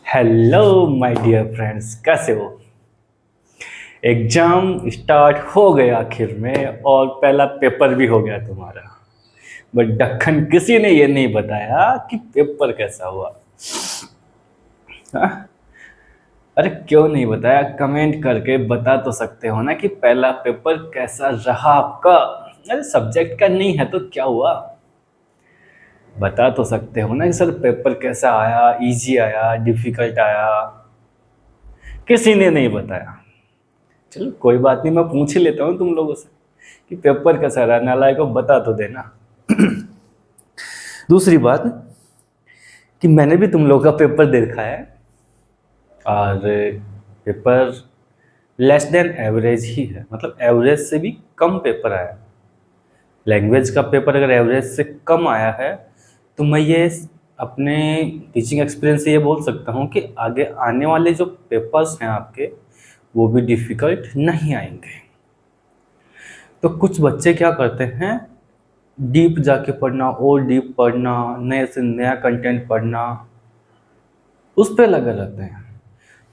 Hello my dear friends, कैसे हो। Exam start हो गया आखिर में और पहला पेपर भी हो गया तुम्हारा। बट दक्खन किसी ने ये नहीं बताया कि पेपर कैसा हुआ। हाँ? अरे क्यों नहीं बताया, कमेंट करके बता तो सकते हो ना कि पहला पेपर कैसा रहा आपका। अरे सब्जेक्ट का नहीं है तो क्या हुआ, बता तो सकते हो ना कि सर पेपर कैसा आया, इजी आया, डिफिकल्ट आया। किसी ने नहीं बताया। चलो कोई बात नहीं, मैं पूछ ही लेता हूँ तुम लोगों से कि पेपर कैसा रहा, नालायक को बता तो देना। दूसरी बात कि मैंने भी तुम लोगों का पेपर देखा है और पेपर लेस देन एवरेज ही है, मतलब एवरेज से भी कम पेपर आया। लैंग्वेज का पेपर अगर एवरेज से कम आया है तो मैं ये अपने टीचिंग एक्सपीरियंस से ये बोल सकता हूँ कि आगे आने वाले जो पेपर्स हैं आपके वो भी डिफ़िकल्ट नहीं आएंगे। तो कुछ बच्चे क्या करते हैं, डीप जाके पढ़ना और डीप पढ़ना, नए से नया कंटेंट पढ़ना, उस पर लगे रहते हैं।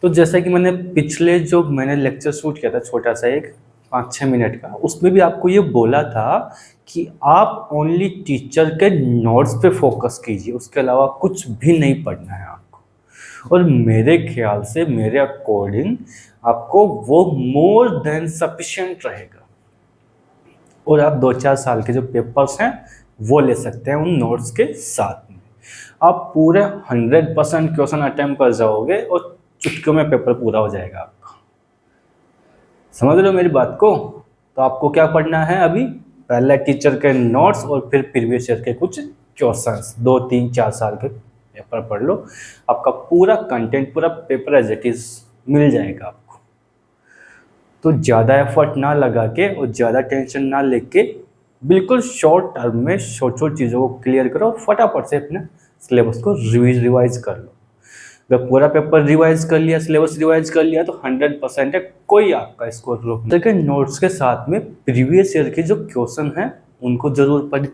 तो जैसे कि मैंने लेक्चर शूट किया था छोटा सा, एक 5-6 मिनट का, उसमें भी आपको ये बोला था कि आप ओनली टीचर के नोट्स पे फोकस कीजिए, उसके अलावा कुछ भी नहीं पढ़ना है आपको। और मेरे ख्याल से, मेरे अकॉर्डिंग, आपको वो मोर देन सफिशिएंट रहेगा और आप 2-4 साल के जो पेपर्स हैं वो ले सकते हैं उन नोट्स के साथ में। आप पूरे 100% क्वेश्चन अटेम्प्ट कर जाओगे और चुटकियों में पेपर पूरा हो जाएगा आपका। समझ रहे हो मेरी बात को। तो आपको क्या पढ़ना है अभी, पहले टीचर के नोट्स और फिर प्रीवियस ईयर के कुछ क्वेश्चंस, 2-3-4 साल के पेपर पढ़ लो, आपका पूरा कंटेंट, पूरा पेपर एज इट इज मिल जाएगा आपको। तो ज़्यादा एफर्ट ना लगा के और ज़्यादा टेंशन ना लेके बिल्कुल शॉर्ट टर्म में छोटी छोटी चीज़ों को क्लियर करो और फटाफट से अपने सिलेबस को रिवाइज कर लो। जब पूरा पेपर रिवाइज कर लिया, सिलेबस रिवाइज कर लिया, तो 100% है, कोई आपका स्कोर रोक नहीं। सेकेंड, नोट्स के साथ में प्रीवियस ईयर के जो क्वेश्चन हैं उनको जरूर पढ़ें।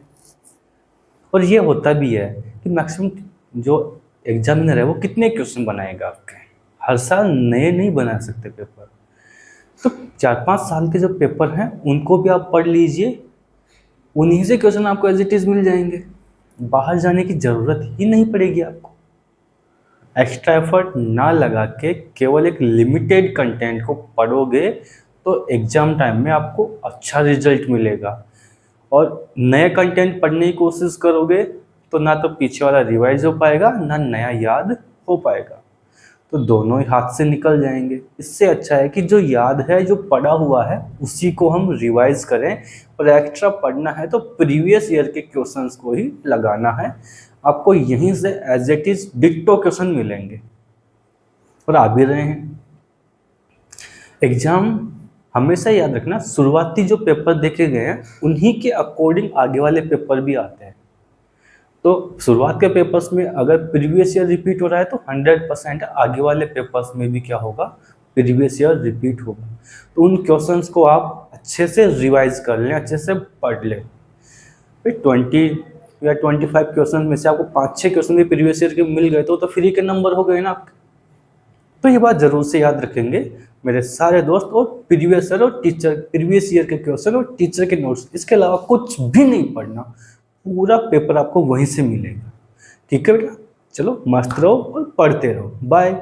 और ये होता भी है कि मैक्सिमम जो एग्जामिनर है वो कितने क्वेश्चन बनाएगा आपके, हर साल नए नहीं बना सकते पेपर। तो 4-5 साल के जो पेपर हैं उनको भी आप पढ़ लीजिए, उन्हीं से क्वेश्चन आपको एज इट इज मिल जाएंगे, बाहर जाने की जरूरत ही नहीं पड़ेगी आपको। एक्स्ट्रा एफर्ट ना लगा के केवल एक लिमिटेड कंटेंट को पढ़ोगे तो एग्जाम टाइम में आपको अच्छा रिजल्ट मिलेगा। और नए कंटेंट पढ़ने की कोशिश करोगे तो ना तो पीछे वाला रिवाइज हो पाएगा, ना नया याद हो पाएगा, तो दोनों ही हाथ से निकल जाएंगे। इससे अच्छा है कि जो याद है, जो पढ़ा हुआ है, उसी को हम रिवाइज करें, और एक्स्ट्रा पढ़ना है तो प्रीवियस ईयर के क्वेश्चंस को ही लगाना है। आपको यहीं से एज इट इज डिक्टो क्वेश्चन मिलेंगे और आ भी रहे हैं। एग्जाम हमेशा याद रखना, शुरुआती जो पेपर देखे गए हैं उन्हीं के अकॉर्डिंग आगे वाले पेपर भी आते हैं। तो शुरुआत के पेपर्स में अगर प्रीवियस ईयर रिपीट हो रहा है तो 100% आगे वाले पेपर्स में भी क्या होगा, प्रीवियस ईयर रिपीट होगा। तो उन क्वेश्चंस को आप अच्छे से रिवाइज कर लें, अच्छे से पढ़ लें। फिर 20 या 25 क्वेश्चन में से आपको 5-6 क्वेश्चन भी प्रीवियस ईयर के मिल गए तो फ्री के नंबर हो गए ना आपके। तो ये बात जरूर से याद रखेंगे मेरे सारे दोस्त। और प्रीवियस ईयर और टीचर, प्रीवियस ईयर के क्वेश्चन और टीचर के नोट्स, इसके अलावा कुछ भी नहीं पढ़ना, पूरा पेपर आपको वहीं से मिलेगा। ठीक है बेटा, चलो मस्त रहो और पढ़ते रहो। बाय।